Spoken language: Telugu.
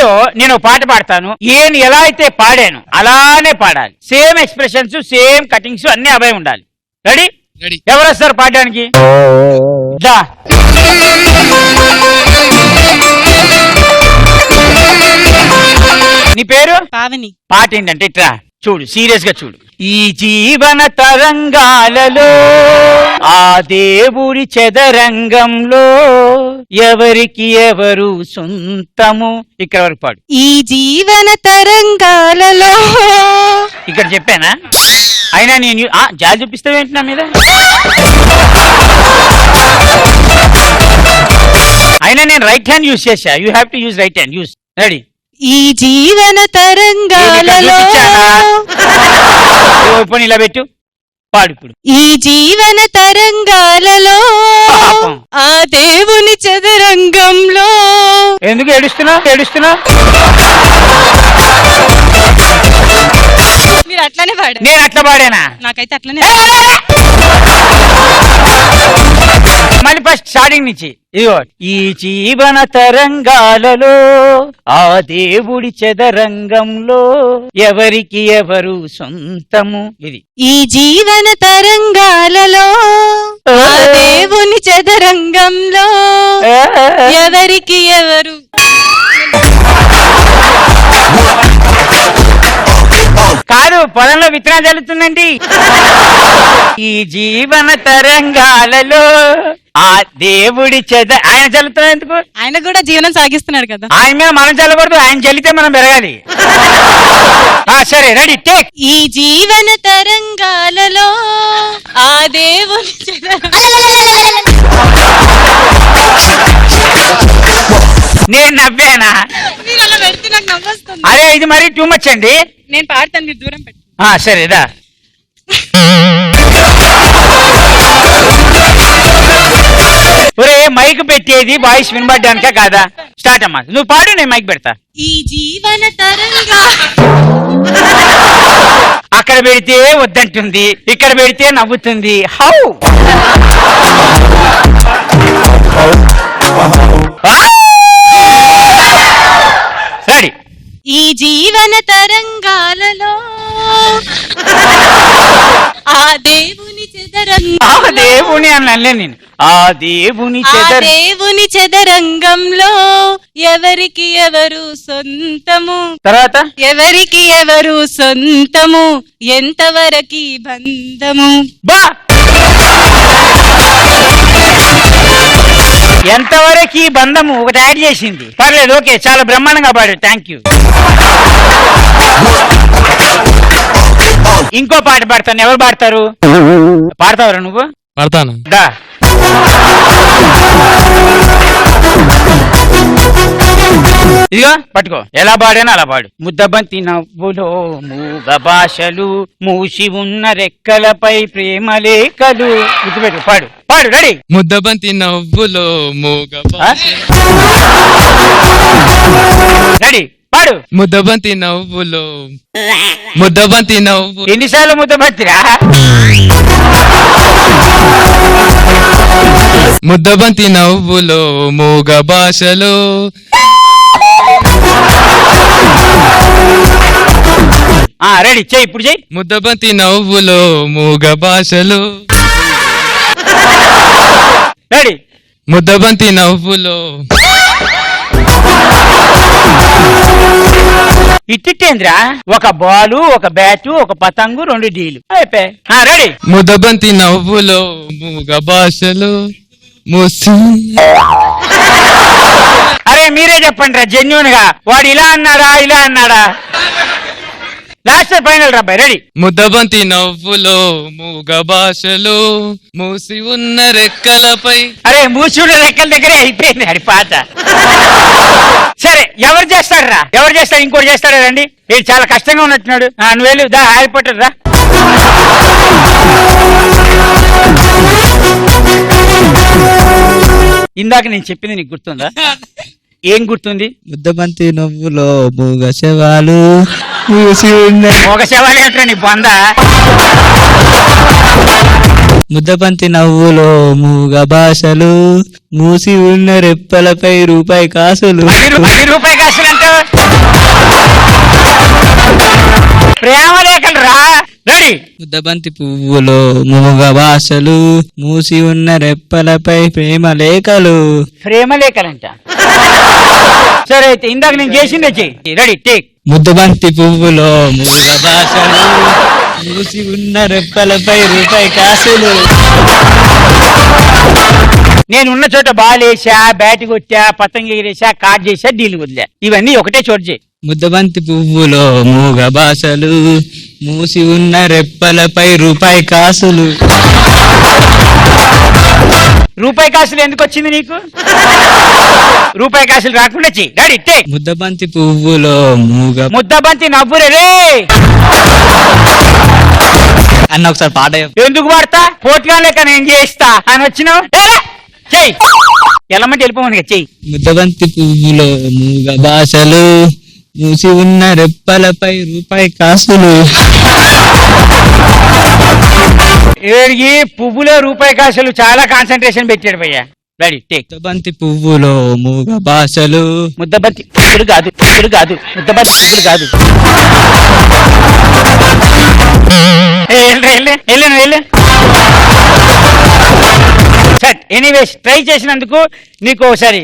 ఇందులో నేను పాట పాడతాను. నేను ఎలా అయితే పాడాను అలానే పాడాలి. సేమ్ ఎక్స్ప్రెషన్స్, సేమ్ కటింగ్స్ అన్ని అవే ఉండాలి. రెడీ? ఎవరు వస్తారు పాడడానికి? దా. నీ పేరు? పావని. పాట ఏంటంటే ఇట్లా చూడు, సీరియస్ గా చూడు. ఈ జీవన తరంగాలలో ఆ దేవుడి చదరంగంలో ఎవరికి ఎవరు సొంతము. ఇక్కడ వరకు పాడు. ఈ జీవన తరంగాలలో. ఇక్కడ చెప్పానా? అయినా నేను జాలి చూపిస్తావేంటి నా మీద? అయినా నేను రైట్ హ్యాండ్ యూజ్ చేశా. You have to use right hand. Use. Ready? ఈ జీవన తరంగాలలో. ఇలా పెట్టు, పాడు ఇప్పుడు. ఈ జీవన తరంగాలలో ఆ దేవుని చదరంగంలో. ఎందుకు ఏడుస్తున్నావు? మీరు అట్లానే పాడారు. నేను అట్లా పాడానా? నాకైతే అట్లనే. మళ్ళీ ఫస్ట్ స్టార్టింగ్ నుంచి. ఇదిగో. ఈ జీవన తరంగాలలో ఆ దేవుడి చదరంగంలో ఎవరికి ఎవరు సొంతము. ఇది. ఈ జీవన తరంగాలలో ఆ దేవుని చదరంగంలో ఎవరికి ఎవరు. కాదు, పొలంలో విత్తనాలు చల్లుతుందండి. ఈ జీవన తరంగాలలో ఆ దేవుడి ఆయన చల్లుతున్నా ఎందుకు? ఆయన కూడా జీవనం సాగిస్తున్నాడు కదా. ఆయన మీద మనం చల్లకూడదు, ఆయన చల్లితే మనం పెరగాలి. సరే, రెడీ, టేక్. ఈ జీవన తరంగాలలో ఆ దేవుని నేను నవ్వానా? అరే ఇది మరీ టూ మచ్ అండి. నేను పాడతాను, మీరు దూరం పెట్టి. సరేదా. ఒరే మైక్ పెట్టేది వాయిస్ వినబడ్డానికా కాదా? స్టార్ట్ అమ్మా, నువ్వు పాడు, నేను మైక్ పెడతా. ఈ జీవన తరంగా. అక్కడ పెడితే వద్దంటుంది, ఇక్కడ పెడితే నవ్వుతుంది. హౌ? రెడీ? ఈ జీవన తరంగాలలో ఆ దేవుని దేవుని అనలే నేను. ఆ దేవుని చదరంగంలో ఎవరికి ఎవరు సొంతము. తర్వాత ఎవరికి ఎవరు సొంతము, ఎంతవరకు బంధము. బా, ఎంతవరకు ఈ బంధము ఒకటి యాడ్ చేసింది. పర్లేదు, ఓకే, చాలా బ్రహ్మాండంగా పాడారు. Thank you. ఇంకో పాట పాడతాను. ఎవరు పాడతారు? పాడతావరా నువ్వు? పాడతాను. దా. ఇదిగో పట్టుకో. ఎలా పాడానో అలా పాడు. ముద్దబంతి నవ్వులో మూగ భాషలు, మూసి ఉన్న రెక్కలపై ప్రేమ లేఖలు. గుర్తుపెట్టు, పాడు పాడు. రెడీ? ముద్దబంతి నవ్వులో మూగ రెడీ, పాడు. ముద్దబంతి నవ్వులో ఎన్నిసార్లు ముద్దబంతిరా? ముద్దబంతి నవ్వులో మూగ భాషలో రెడీ, చెయ్యి ఇప్పుడు, చెయ్యి. ముద్దబంతి నవ్వులో మూగ భాషలో. రెడీ? ముద్దబంతి నవ్వులో. ఇట్టిట్టేంద్రా? ఒక బాలు, ఒక బ్యాటు, ఒక పతంగు, 2 డీలు అయిపోయి. రెడీ? ముద్దబంతి నవ్వులో మూగ భాషలో అరే మీరే చెప్పండి రా జెన్యూన్ గా, వాడు ఇలా అన్నాడా ఇలా అన్నాడా? లాస్ట్ ఫైనల్ రాబాయ్. రెడీ? ముద్దబంతి నవ్వులో మూగ భాషలో మూసి ఉన్న రెక్కలపై. అరే మూసి ఉన్న రెక్కల దగ్గరే అయిపోయింది అది పాట. సరే, ఎవరు చేస్తాడు రా? ఎవరు చేస్తాడు? ఇంకోటి చేస్తాడా? రండి, వీడు చాలా కష్టంగా ఉన్నట్టున్నాడు. నువ్వు వెళ్ళి దా, ఆగిపోతాడు రా. ఇందాక నేను చెప్పింది నీకు గుర్తుందా? ఏం గుర్తుంది? ముద్దబంతి నవ్వులో మూగ శవాలు మూసి ఉన్న. ఒక శవాలు ఏంట్రా నీ బొంద? ముద్దబంతి నవ్వులో మూగ భాషలు, మూసి ఉన్న రెప్పలపై రూపాయి కాసులు. 10 రూపాయి కాసులు అంటావు? ప్రేమ లేఖలు రా. రెడీ. ముద్దబంతి పువ్వులో మూగ భాషలు, మూసి ఉన్న రెప్పలపై ప్రేమ లేఖలు. ప్రేమ లేఖలంట. సరే అయితే ఇందాక నేను చేసిందే చెయ్యి. Ready take. ముద్దబంతి పువ్వులో మూగ భాషలు, మూసి ఉన్న రెప్పలపై రూపాయి కాసులు. నేను ఉన్న చోట బాల్ వేసా, బ్యాట్ కొట్టా, పతంగి ఎగిరేసా, కార్డ్ చేసా, డీల్ వదిలా. ఇవన్నీ ఒకటే చోట చేయి. ముద్దబంతి పువ్వులో మూగ భాషలు, మూసి ఉన్న రెప్పలపై రూపాయి కాసులు. రూపాయి కాసులు ఎందుకు వచ్చింది నీకు? రూపాయి కాసులు రాకుండా చెయ్యి. Ready take. ముద్దబంతి పువ్వులో మూగ ముద్దబంతి నవ్వురే రే. అన్న ఒకసారి పాట చెప్పు. ఎందుకు పడతా? పోటీగా లేక నేను చేస్తా అని వచ్చినావు. చెయ్యి. ఎల్లమంటే వెళ్ళిపోమని చెయ్యి. ముద్దబంతి పువ్వులో మూగ భాషలు, మూసి ఉన్న రెప్పలపై రూపాయి కాసులు. ఏడికి పువ్వులో రూపాయి కాసులు చాలా కాన్సన్ట్రేషన్ పెట్టాడు భయ్యా. Ready take. ముద్దబంతి పువ్వులో మూగ భాషలు. ముద్దబంతి పువ్వులు కాదు, పువ్వులు కాదు, ముద్దబంతి పువ్వులు కాదు. వెళ్ళు. ఎనీవేస్ ట్రై చేసినందుకు నీకు ఒకసారి